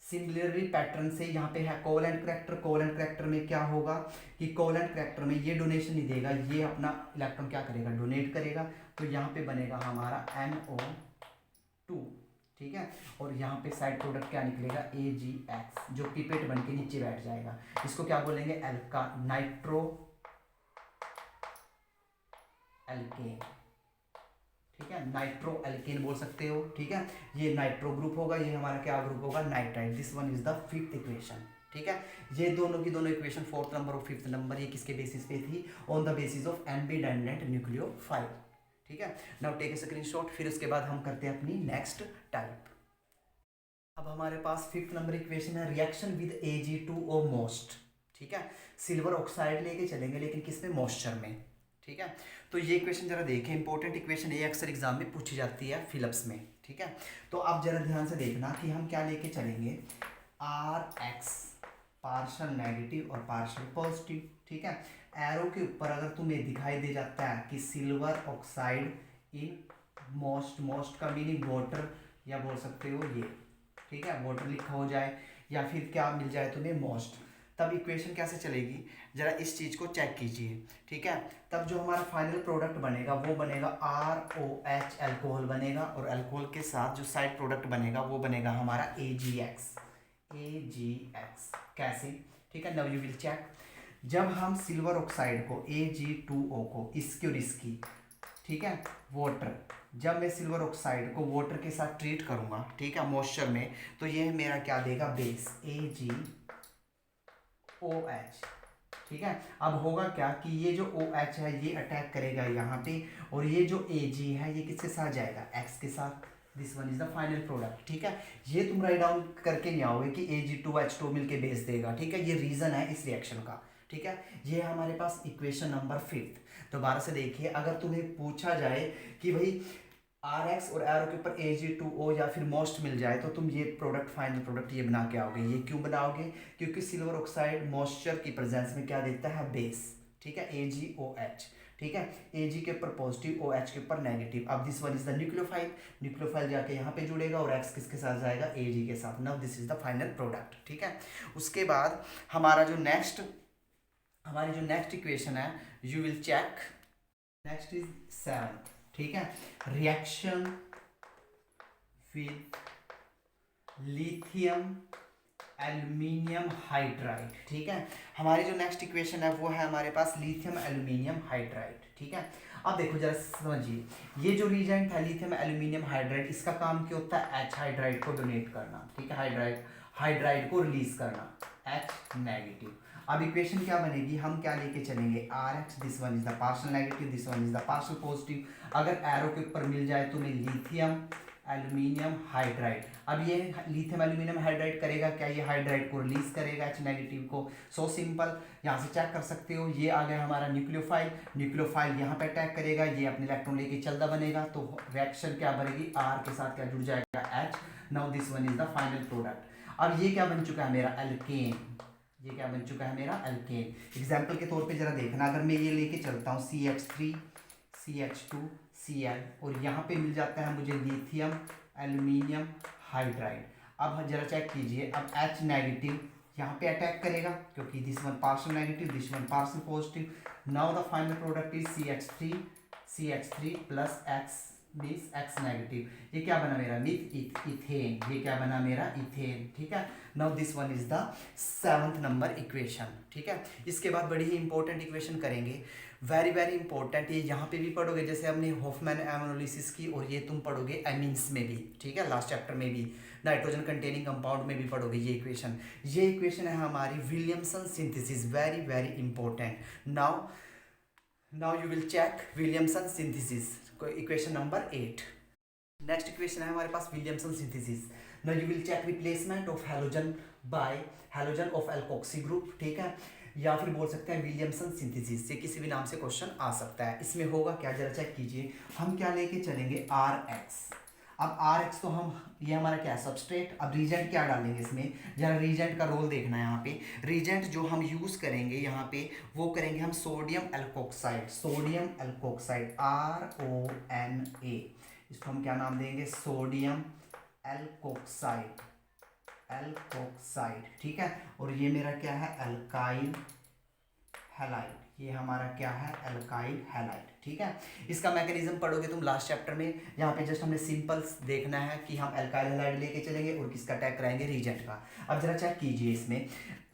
similarly pattern से, यहाँ पे है कोवलेंट करैक्टर। कोवलेंट करैक्टर में क्या होगा कि कोवलेंट करैक्टर में ये डोनेशन नहीं देगा, ये अपना इलेक्ट्रॉन क्या करेगा, डोनेट करेगा, तो यहाँ पे बनेगा हमारा NO2, ठीक है। और यहाँ पे साइड प्रोडक्ट क्या निकलेगा, AgX, जो पिपेट बन के नीचे बैठ जाएगा। इसको क्या बोलेंगे, नाइट्रो एल्केन, ठीक है, नाइट्रो एल्केन बोल सकते हो। ठीक है, ये नाइट्रो ग्रुप होगा, ये हमारा क्या ग्रुप होगा, nitrite. This one is the fifth equation. ठीक है, ये दोनों की दोनों इक्वेशन, फोर्थ नंबर और फिफ्थ नंबर, ये किसके बेसिस पे थी, on the basis of ambidentate nucleophile. ठीक है, नाउ टेक ए स्क्रीनशॉट। फिर उसके बाद हम करते हैं अपनी नेक्स्ट टाइप। अब हमारे पास फिफ्थ नंबर इक्वेशन है, रिएक्शन विद Ag2O मोस्ट। ठीक है, सिल्वर ऑक्साइड लेके चलेंगे, लेकिन किसमें, मॉइस्चर में। ठीक है, तो ये इक्वेशन जरा देखें, इंपॉर्टेंट इक्वेशन, ये अक्सर एग्जाम में पूछी जाती है फिलिप्स में। ठीक है, तो आप जरा ध्यान से देखना कि हम क्या लेके चलेंगे, Rx पार्शल नेगेटिव और पार्शल पॉजिटिव। ठीक है, एरो के ऊपर अगर तुम्हें दिखाई दे जाता है कि silver oxide in most, most का मीनिंग वाटर, या बोल सकते हो ये, ठीक है, वाटर लिखा हो जाए, या फिर क्या मिल जाए तुम्हें, मोस्ट, तब इक्वेशन कैसे चलेगी, जरा इस चीज़ को चेक कीजिए। ठीक है, तब जो हमारा फाइनल प्रोडक्ट बनेगा वो बनेगा ROH, अल्कोहल बनेगा, और अल्कोहल के साथ जो साइड प्रोडक्ट बनेगा वो बनेगा हमारा AgX। कैसे, ठीक है, नाउ यू विल चेक। जब हम सिल्वर ऑक्साइड को Ag2O को, इसकी और इसकी, ठीक है, वाटर, जब मैं सिल्वर ऑक्साइड को वाटर के साथ ट्रीट करूंगा, ठीक है, मॉइस्चर में, तो ये मेरा क्या देगा, बेस AgOH। ठीक है, अब होगा क्या कि ये जो OH है ये अटैक करेगा यहाँ पे, और ये जो Ag है ये किसके साथ जाएगा, X के साथ। This one is the final product. ठीक है, ये तुम राइट डाउन करके नहीं आओगे कि Ag2H2 मिलके बेस देगा। ठीक है, ये रीजन है इस रिएक्शन का। ठीक है, ये हमारे पास इक्वेशन नंबर फिफ्थ। दोबारा से देखिए, अगर तुम्हें पूछा जाए कि भाई Rx और एरो के ऊपर Ag2O या फिर मोस्ट मिल जाए, तो तुम ये प्रोडक्ट, फाइनल प्रोडक्ट ये बना के आओगे। ये क्यों बनाओगे, क्योंकि सिल्वर ऑक्साइड मॉइस्चर की प्रेजेंस में क्या देता है, बेस। ठीक है, AgOH। ठीक है, Ag के ऊपर पॉजिटिव, OH के ऊपर नेगेटिव। अब this one is the nucleophile, nucleophile जाके यहाँ पे जुड़ेगा, और X किसके साथ जाएगा, Ag के साथ। Now this is the final product. ठीक है, उसके बाद हमारी जो नेक्स्ट इक्वेशन है, you will check, next is seventh. ठीक है, reaction with lithium aluminium hydride. ठीक है, हमारी जो नेक्स्ट इक्वेशन है वो है हमारे पास लिथियम एल्यूमिनियम हाइड्राइड। ठीक है, अब देखो जरा समझिए, ये जो रीजेंट है लिथियम एल्यूमिनियम हाइड्राइड, इसका काम क्या होता है, H हाइड्राइड को डोनेट करना। ठीक है, हाइड्राइड को रिलीज करना, H नेगेटिव। अब इक्वेशन क्या बनेगी, हम क्या लेके चलेंगे, Rx, this one is the partial negative, this one is the partial positive. अगर एरो के ऊपर मिल जाए तो मैं लिथियम एल्यूमिनियम हाइड्राइड, अब ये लिथियम एल्यूमिनियम हाइड्राइड करेगा क्या, ये हाइड्राइड को रिलीज करेगा H नेगेटिव को। सो सिंपल, यहाँ से चेक कर सकते हो, ये आ गया हमारा न्यूक्लियोफाइल यहाँ पे अटैक करेगा, ये अपने इलेक्ट्रॉन लेके चलता बनेगा, तो रिएक्शन क्या बनेगी, R के साथ क्या जुड़ जाएगा, H। Now this one is the final product. अब ये क्या बन चुका है मेरा, एल्केन। ये क्या बन चुका है मेरा, एल्केन। एग्जाम्पल के तौर पे जरा देखना, अगर मैं ये लेके चलता हूँ CH3 CH2 Cl, और यहाँ पे मिल जाता है मुझे लिथियम एल्यूमिनियम हाइड्राइड। अब जरा चेक कीजिए, अब H नेगेटिव यहाँ पे अटैक करेगा, क्योंकि this one partial negative, this one partial positive. Now the final product is CH3 plus X means X negative. ये क्या बना मेरा, इथेन। ये क्या बना मेरा, इथेन। ठीक है, now this one is the seventh number equation. ठीक है, इसके बाद बड़ी ही इंपॉर्टेंट इक्वेशन करेंगे, वेरी वेरी इंपॉर्टेंट। ये यहाँ पे भी पढ़ोगे, जैसे हमने हॉफमैन एनालिसिस की, और ये तुम पढ़ोगे एमीन्स में भी। ठीक है, लास्ट चैप्टर में भी नाइट्रोजन कंटेनिंग कंपाउंड में भी पढ़ोगे ये इक्वेशन। ये इक्वेशन है हमारी Williamson synthesis, very very important. Now you will check Williamson synthesis, equation number 8। Next equation है हमारे पास Williamson synthesis. Now you will check replacement of halogen by halogen of alkoxy group. ठीक है, या फिर बोल सकते हैं विलियमसन सिंथेसिस, से किसी भी नाम से क्वेश्चन आ सकता है। इसमें होगा क्या, जरा चेक कीजिए, हम क्या लेके चलेंगे, Rx। अब Rx तो हम, ये हमारा क्या है, सबस्ट्रेट। अब रीजेंट क्या डालेंगे इसमें, जरा रीजेंट का रोल देखना है यहाँ पे। रीजेंट जो हम यूज करेंगे यहाँ पे, वो करेंगे हम सोडियम एल्कोक्साइड, RONA। इसको हम क्या नाम देंगे, सोडियम एल्कोक्साइड। ठीक है, और ये मेरा क्या है, अल्काइल हैलाइड। ये हमारा क्या है, अल्काइल हैलाइड। ठीक है, इसका मैकेनिज्म पढ़ोगे तुम लास्ट चैप्टर में। यहाँ पे जस्ट हमने सिंपल देखना है कि हम अल्काइल हैलाइड लेके चलेंगे और किसका अटैक कराएंगे, रीजेंट का। अब जरा चेक कीजिए, इसमें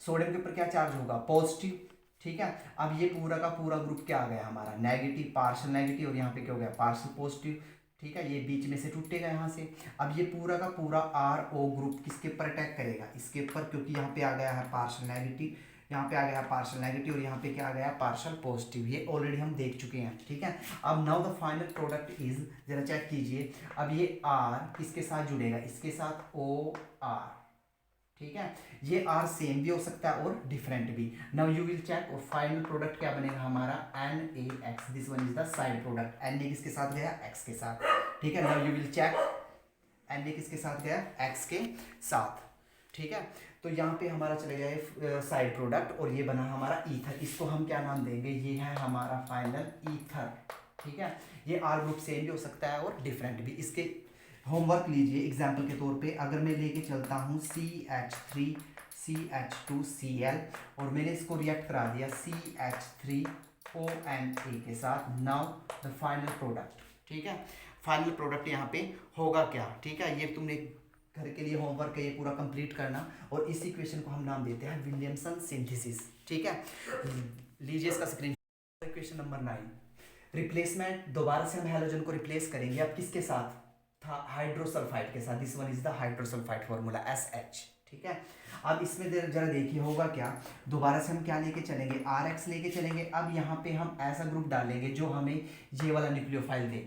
सोडियम के ऊपर क्या चार्ज होगा, पॉजिटिव। ठीक है, अब ये पूरा का पूरा ग्रुप क्या आ गया हमारा, नेगेटिव, पार्शियल नेगेटिव, और यहाँ पे क्या हो गया, पार्शियल पॉजिटिव। ठीक है, ये बीच में से टूटेगा यहाँ से। अब ये पूरा का पूरा आर ओ ग्रुप किसके ऊपर अटैक करेगा, इसके ऊपर, क्योंकि यहाँ पे आ गया है पार्शियल नेगेटिव, यहाँ पे आ गया है पार्शियल नेगेटिव और यहाँ पे क्या आ गया है पार्शियल पॉजिटिव। ये ऑलरेडी हम देख चुके हैं, ठीक है। अब now the final product is, जरा चेक कीजिए, अब ये आर किसके साथ जुड़ेगा, इसके साथ ओ आर, ठीक है। ये आर सेम भी हो सकता है और डिफरेंट भी। नाउ यू विल चेक और फाइनल प्रोडक्ट क्या बनेगा हमारा N A X, this one is the side product. N A किसके साथ गया, एक्स के साथ, ठीक है। Now you will check N A किसके साथ गया, एक्स के साथ, ठीक है। तो यहाँ पे हमारा चले गया साइड प्रोडक्ट और ये बना हमारा ईथर। इसको हम क्या नाम देंगे, ये है हमारा फाइनल ईथर, ठीक है। ये आर ग्रुप सेम भी हो सकता है और डिफरेंट भी। इसके होमवर्क लीजिए एग्जाम्पल के तौर पे, अगर मैं लेके चलता हूँ CH3 CH2Cl और मैंने इसको रिएक्ट करा दिया CH3ONA के साथ, नाउ द फाइनल प्रोडक्ट, ठीक है। फाइनल प्रोडक्ट यहाँ पे होगा क्या, ठीक है। ये तुमने घर के लिए होमवर्क है, ये पूरा कंप्लीट करना। और इस इक्वेशन को हम नाम देते हैं विलियमसन सिंथेसिस, ठीक है। लीजिए इसका स्क्रीन। इक्वेशन नंबर 9, रिप्लेसमेंट, दोबारा से हम हैलोजन को रिप्लेस करेंगे। अब किसके साथ था, हाइड्रोसल्फाइड के साथ। This one is the hydrosulphide formula SH, ठीक है। अब इसमें जरा देखिए होगा क्या, दोबारा से हम क्या लेके चलेंगे, RX लेके चलेंगे। अब यहाँ पे हम ऐसा ग्रुप डालेंगे जो हमें ये वाला न्यूक्लियोफाइल दे,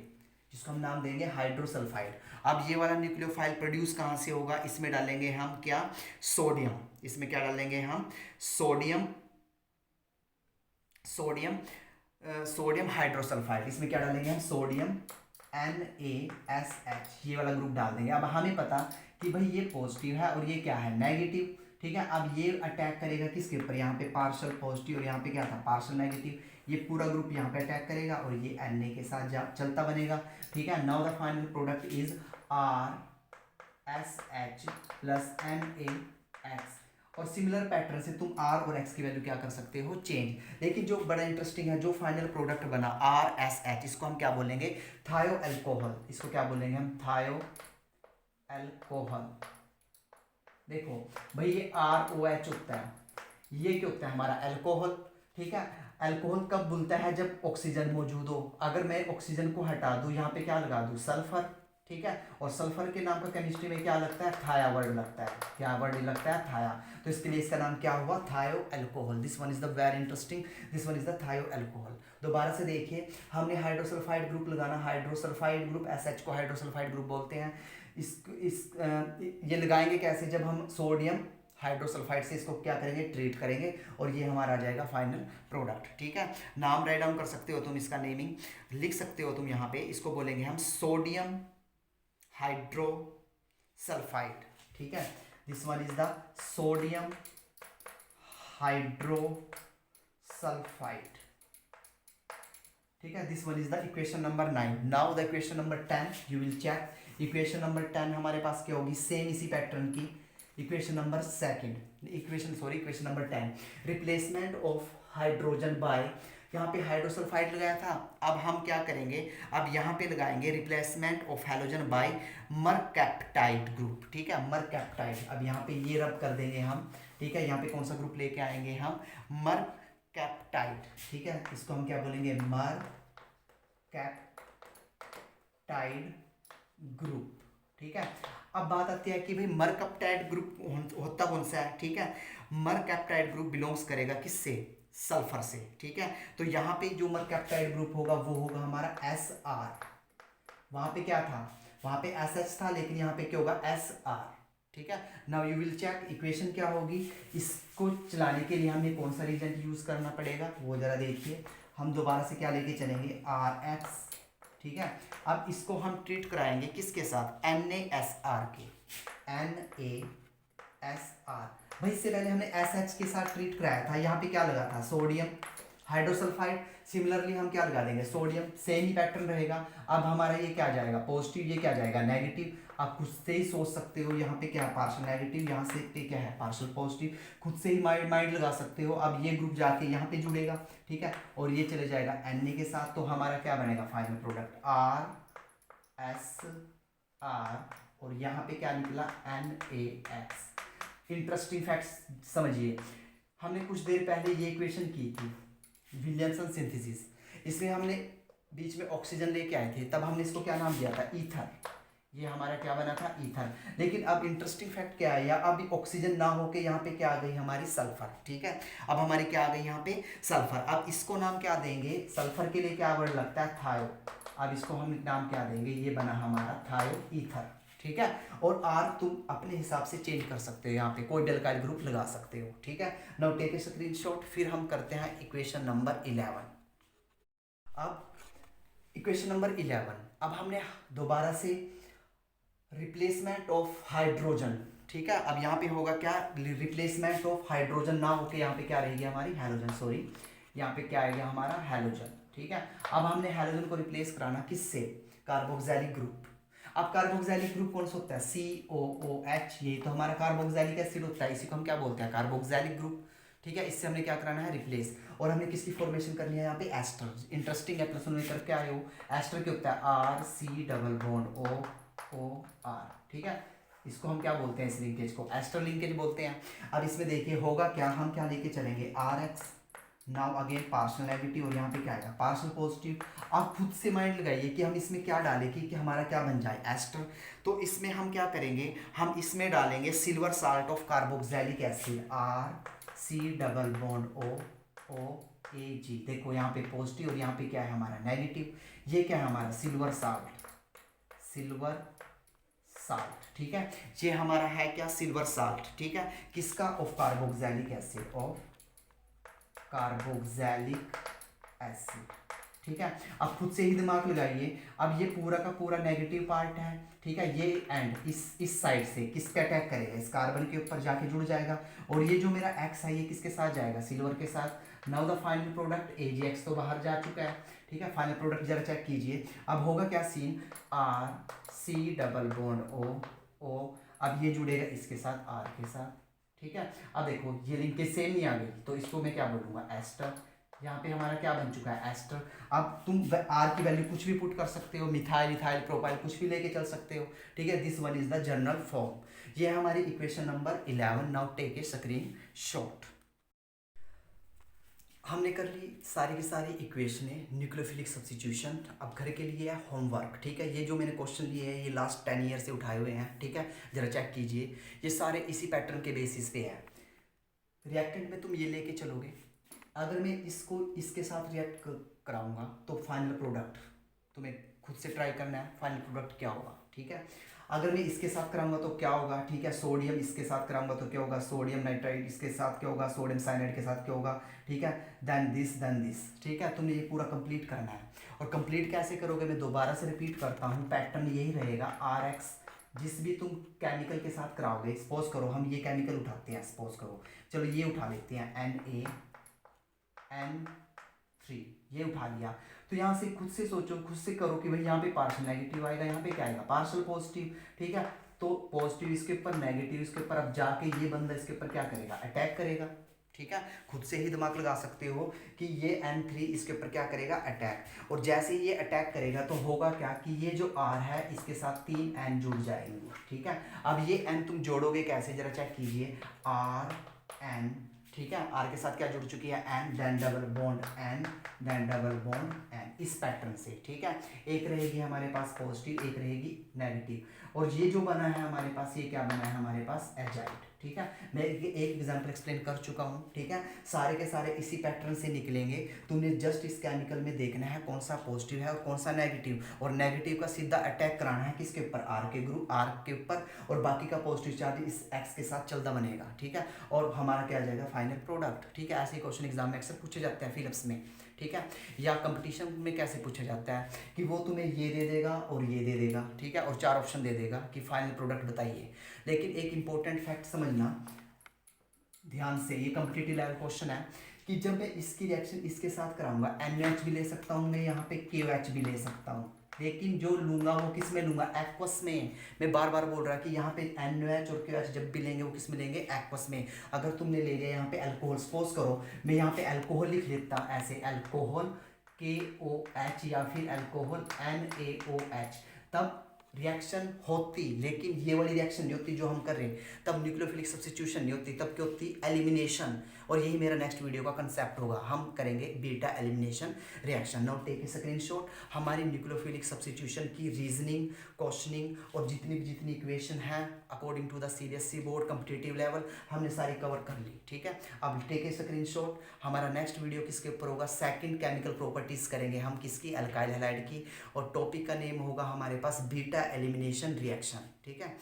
जिसको हम नाम देंगे हाइड्रोसल्फाइड। अब ये वाला न्यूक्लियोफाइल प्रोड्यूस कहाँ से होगा, इसमें डालेंगे हम क्या, सोडियम। इसमें क्या डालेंगे हम, सोडियम, सोडियम सोडियम हाइड्रोसल्फाइड। इसमें क्या डालेंगे हम, सोडियम NaSH, ये वाला ग्रुप डाल देंगे। अब हमें पता कि भाई ये पॉजिटिव है और ये क्या है, नेगेटिव, ठीक है। अब ये अटैक करेगा किसके ऊपर, यहाँ पे पार्शियल पॉजिटिव और यहाँ पे क्या था, पार्शियल नेगेटिव। ये पूरा ग्रुप यहाँ पे अटैक करेगा और ये Na के साथ चलता बनेगा, ठीक है। Now the final product is RSH plus NaX। और सिमिलर पैटर्न से तुम R और X की वैल्यू क्या कर सकते हो, चेंज। लेकिन जो बड़ा इंटरेस्टिंग है, जो फाइनल प्रोडक्ट बना RSH, इसको हम क्या बोलेंगे, थायो अल्कोहल। इसको क्या बोलेंगे हम, थायो अल्कोहल। देखो भाई ये ROH होता है, ये क्या होता है हमारा अल्कोहल, ठीक है। अल्कोहल कब बोलता है, जब ऑक्सीजन मौजूद हो। अगर मैं ऑक्सीजन को हटा दूं, यहाँ पे क्या लगा दूं, सल्फर, ठीक है। और सल्फर के नाम का केमिस्ट्री में क्या लगता है, थाया वर्ड लगता है। क्या वर्ड लगता है, थाया। तो इसके लिए इसका नाम क्या हुआ, थायो alcohol. This one is the very interesting, this one is the थायो अल्कोहल। दोबारा से देखिए, हमने हाइड्रोसल्फाइड ग्रुप लगाना, हाइड्रोसल्फाइड ग्रुप, SH को हाइड्रोसल्फाइड ग्रुप बोलते हैं। ये लगाएंगे कैसे, जब हम सोडियम हाइड्रोसल्फाइड से इसको क्या करेंगे, ट्रीट करेंगे और ये हमारा आ जाएगा फाइनल प्रोडक्ट, ठीक है। नाम राइट डाउन कर सकते हो तुम, इसका नेमिंग लिख सकते हो तुम यहाँ पे। इसको बोलेंगे हम सोडियम हाइड्रोसल्फाइड, ठीक है। This one is the sodium hydrosulphide, ठीक है। This one is the equation number 9। Now the equation number 10 you will check. Equation number 10 हमारे पास क्या होगी, सेम इसी पैटर्न की। Equation number equation number 10, replacement of hydrogen by, यहाँ पे हाइड्रोसल्फाइड लगाया था। अब हम क्या करेंगे, अब यहाँ पे लगाएंगे replacement of halogen by mercaptide group, ठीक है। मरकैप्टाइड, अब यहाँ पे ये रब कर देंगे हम, ठीक है। यहाँ पे कौन सा ग्रुप लेके आएंगे हम, मरकैप्टाइड, ठीक है। इसको हम क्या बोलेंगे, मरकैप्टाइड ग्रुप, ठीक है। अब बात आती है कि भाई मरकैप्टाइड ग्रुप होता कौन सा है, ठीक है। मरकैप्टाइड ग्रुप बिलोंग्स करेगा किससे, सल्फर से, ठीक है। तो यहाँ पे जो मरकैप्टाइड ग्रुप होगा वो होगा हमारा SR। वहां पे क्या था, वहां पे SH था, लेकिन यहाँ पे क्या होगा, SR, ठीक है। Now you will check equation क्या होगी। इसको चलाने के लिए हमें कौन सा रीजेंट यूज करना पड़ेगा, वो जरा देखिए। हम दोबारा से क्या लेके चलेंगे, RX, ठीक है। अब इसको हम ट्रीट कराएंगे किसके साथ, NaSR के, NaSR। भाई इससे पहले हमने SH के साथ ट्रीट कराया था, यहाँ पे क्या लगा था, सोडियम हाइड्रोसल्फाइड। सिमिलरली हम क्या लगा देंगे, सोडियम, सेम ही पैटर्न रहेगा। अब हमारा ये क्या जाएगा, पॉजिटिव, ये क्या जाएगा, नेगेटिव। आप खुद से ही सोच सकते हो, यहाँ पे क्या है, पार्शियल नेगेटिव, यहाँ से पे क्या है, पार्शियल पॉजिटिव। खुद से ही माइंड लगा सकते हो। अब ये ग्रुप जाके यहाँ पे जुड़ेगा, ठीक है, और ये चले जाएगा Na के साथ। तो हमारा क्या बनेगा फाइनल प्रोडक्ट, RSR, और यहाँ पे क्या निकला, NaX। इंटरेस्टिंग फैक्ट्स समझिए, हमने कुछ देर पहले ये इक्वेशन की थी, विलियमसन सिंथेसिस। इसमें हमने बीच में ऑक्सीजन लेके आए थे, तब हमने इसको क्या नाम दिया था, ईथर। ये हमारा क्या बना था, ईथर। लेकिन अब इंटरेस्टिंग फैक्ट क्या है, या अब ऑक्सीजन ना होके यहाँ पे क्या आ गई हमारी, सल्फर। ठीक है, अब हमारी क्या आ गई यहाँ पे, सल्फर। अब इसको नाम क्या देंगे, सल्फर के लिए क्या वर्ड लगता है, थायो। अब इसको हम नाम क्या देंगे, ये बना हमारा थायो ईथर। ठीक है, और आर तुम अपने हिसाब से चेंज कर सकते हो, यहाँ पे कोई डेल्काइल ग्रुप लगा सकते हो। ठीक है, नाउ टेक ए स्क्रीनशॉट। फिर हम करते हैं इक्वेशन नंबर 11। अब इक्वेशन नंबर 11, अब हमने दोबारा से रिप्लेसमेंट ऑफ हाइड्रोजन। ठीक है, अब यहाँ पे होगा क्या, रिप्लेसमेंट ऑफ हाइड्रोजन ना होके यहाँ पे क्या रहेगी हमारी, हैलोजन। सॉरी, यहाँ पे क्या आएगा हमारा, हैलोजन। ठीक है, अब हमने हैलोजन को रिप्लेस कराना किससे, कार्बोक्सिलिक ग्रुप। अब कार्बोक्सिलिक ग्रुप कौन सा होता है, COOH। ये तो हमारा कार्बोक्सिलिक एसिड होता है, इसी को हम क्या बोलते हैं, कार्बोक्सिलिक ग्रुप। ठीक है, इससे हमने क्या कराना है, रिप्लेस। और हमने किसकी फॉर्मेशन करनी है यहाँ पे, एस्टर। इंटरेस्टिंग है, प्लस में करके आए हो, एस्टर क्या होता है, RC डबल बॉन्ड OR। ठीक है, इसको हम क्या बोलते हैं, इस लिंकेज को एस्टर लिंकेज बोलते हैं। अब इसमें देखिए होगा क्या, हम क्या लेके चलेंगे, RX। Now again partial negative, और यहाँ पे क्या आएगा, पार्शियल पॉजिटिव। आप खुद से माइंड लगाइए कि हम इसमें क्या डालें कि हमारा क्या बन जाए, एस्टर। तो इसमें हम क्या करेंगे, हम इसमें डालेंगे silver salt of carboxylic acid, RC double bond OAG। देखो यहाँ पे पॉजिटिव और यहाँ पे क्या है हमारा, नेगेटिव। ये क्या है हमारा, सिल्वर साल्ट, सिल्वर साल्ट। ठीक है, ये हमारा है क्या, सिल्वर साल्ट। ठीक है, किसका, of carboxylic acid, of carboxylic acid. ठीक है, अब खुद से ही दिमाग लगाइए। अब ये पूरा का पूरा नेगेटिव पार्ट है। ठीक है, ये एंड इस साइड से किस पे अटैक करेगा, इस कार्बन के ऊपर जाके जुड़ जाएगा। और ये जो मेरा एक्स है ये किसके साथ जाएगा, सिल्वर के साथ। Now the final product AgX तो बाहर जा चुका है। ठीक है, फाइनल प्रोडक्ट जरा चेक कीजिए। अब होगा क्या scene, RC double bond O। अब ये जुड़ेगा इसके साथ, R के साथ। ठीक है, अब देखो ये लिंकेज सेम नहीं आ गई, तो इसको मैं क्या बोलूँगा, एस्टर। यहाँ पे हमारा क्या बन चुका है, एस्टर। अब तुम आर की वैल्यू कुछ भी पुट कर सकते हो, मिथाइल, इथाइल, प्रोपाइल कुछ भी लेके चल सकते हो। ठीक है, this one is the general form. ये है हमारी equation number 11। Now take a screen shot. हमने कर ली सारी की सारी इक्वेशनें, न्यूक्लियोफिलिक सब्स्टिट्यूशन। अब घर के लिए है होमवर्क। ठीक है, ये जो मैंने क्वेश्चन लिए हैं ये लास्ट 10 ईयर से उठाए हुए हैं। ठीक है, जरा चेक कीजिए, ये सारे इसी पैटर्न के बेसिस पे है। रिएक्टेंट में तुम ये लेके चलोगे, अगर मैं इसको इसके साथ रिएक्ट कराऊंगा तो फाइनल प्रोडक्ट तुम्हें खुद से ट्राई करना है, फाइनल प्रोडक्ट क्या होगा। ठीक है, अगर मैं इसके साथ कराऊंगा तो क्या होगा, ठीक है, सोडियम इसके साथ कराऊंगा तो क्या होगा, सोडियम नाइट्राइड, इसके साथ क्या होगा, सोडियम साइनाइड के साथ क्या होगा। ठीक है, देन दिस। ठीक है, तुम्हें ये पूरा कंप्लीट करना है। और कंप्लीट कैसे करोगे, मैं दोबारा से रिपीट करता हूँ, पैटर्न यही रहेगा। RX जिस भी तुम केमिकल के साथ कराओगे, सपोज करो हम ये केमिकल उठाते हैं, सपोज करो, चलो ये उठा लेते हैं, NaN3, ये उठा लिया। तो यहाँ से खुद से सोचो, खुद से करो कि भाई यहाँ पे पार्शियल नेगेटिव आएगा, यहाँ पे क्या आएगा, पार्शियल पॉजिटिव। ठीक है, तो पॉजिटिव इसके ऊपर, नेगेटिव इसके ऊपर। अब जाके ये बंदा इसके ऊपर क्या करेगा, अटैक करेगा। ठीक है, खुद से ही दिमाग लगा सकते हो कि ये N3 इसके ऊपर क्या करेगा, अटैक। और जैसे ही ये अटैक करेगा तो होगा क्या कि ये जो R है इसके साथ 3 N जुड़ जाएंगे। ठीक है, अब ये N तुम जोड़ोगे कैसे, जरा चेक कीजिए, RN। ठीक है, R के साथ क्या जुड़ चुकी है, N, then double bond N, then double bond N, इस पैटर्न से। ठीक है, एक रहेगी हमारे पास पॉजिटिव, एक रहेगी नेगेटिव। और ये जो बना है हमारे पास, ये क्या बना है हमारे पास, एजाइड। ठीक है, मैं एक एग्जांपल एक्सप्लेन कर चुका हूँ। ठीक है, सारे के सारे इसी पैटर्न से निकलेंगे। तुमने जस्ट इस केमिकल में देखना है कौन सा पॉजिटिव है और कौन सा नेगेटिव, और नेगेटिव का सीधा अटैक कराना है किसके ऊपर, R के ग्रुप, R के ऊपर, और बाकी का पॉजिटिव चार्ज इस X के साथ चलता बनेगा। ठीक है, और हमारा क्या आ जाएगा, फाइनल प्रोडक्ट। ठीक है, ऐसे क्वेश्चन एग्जाम में अक्सर पूछे जाते हैं फिलिप्स में। ठीक है, या कंपटीशन में कैसे पूछा जाता है कि वो तुम्हें ये दे देगा और ये दे देगा। ठीक है, और 4 ऑप्शन दे देगा कि फाइनल प्रोडक्ट बताइए। लेकिन एक इंपॉर्टेंट फैक्ट समझना ध्यान से, ये कॉम्पिटिटिव लेवल क्वेश्चन है कि जब मैं इसकी रिएक्शन इसके साथ कराऊंगा, NaOH भी ले सकता हूँ मैं, यहाँ पे KOH भी ले सकता हूँ, लेकिन जो लूंगा वो किस में लूंगा, एक्वस में। मैं बार बार बोल रहा कि यहाँ पे NaOH और KOH जब भी लेंगे वो किस में लेंगे, एक्वस में। अगर तुमने ले लिया यहाँ पे अल्कोहल, सपोज करो मैं यहाँ पे अल्कोहल लिख लेता ऐसे, अल्कोहल KOH, या फिर अल्कोहल NaOH, तब रिएक्शन होती, लेकिन ये वाली रिएक्शन नहीं होती जो हम कर रहे हैं, तब न्यूक्लियोफिलिक सब्स्टिट्यूशन नहीं होती, तब क्या होती, एलिमिनेशन। और यही मेरा नेक्स्ट वीडियो का कंसेप्ट होगा। हम करेंगे beta elimination reaction. Now take a screenshot. हमारी न्यूक्लियोफिलिक सब्स्टिट्यूशन की रीजनिंग, क्वेश्चनिंग और जितनी इक्वेशन हैं according to the CBSE board competitive level हमने सारी कवर कर ली। ठीक है, अब टेक ए स्क्रीनशॉट। हमारा नेक्स्ट वीडियो किसके ऊपर होगा? सेकंड केमिकल प्रॉपर्टीज करेंगे हम किसकी? अल्काइल हैलाइड की। और टॉपिक का नेम होगा हमारे पास बीटा एलिमिनेशन रिएक्शन। ठीक है,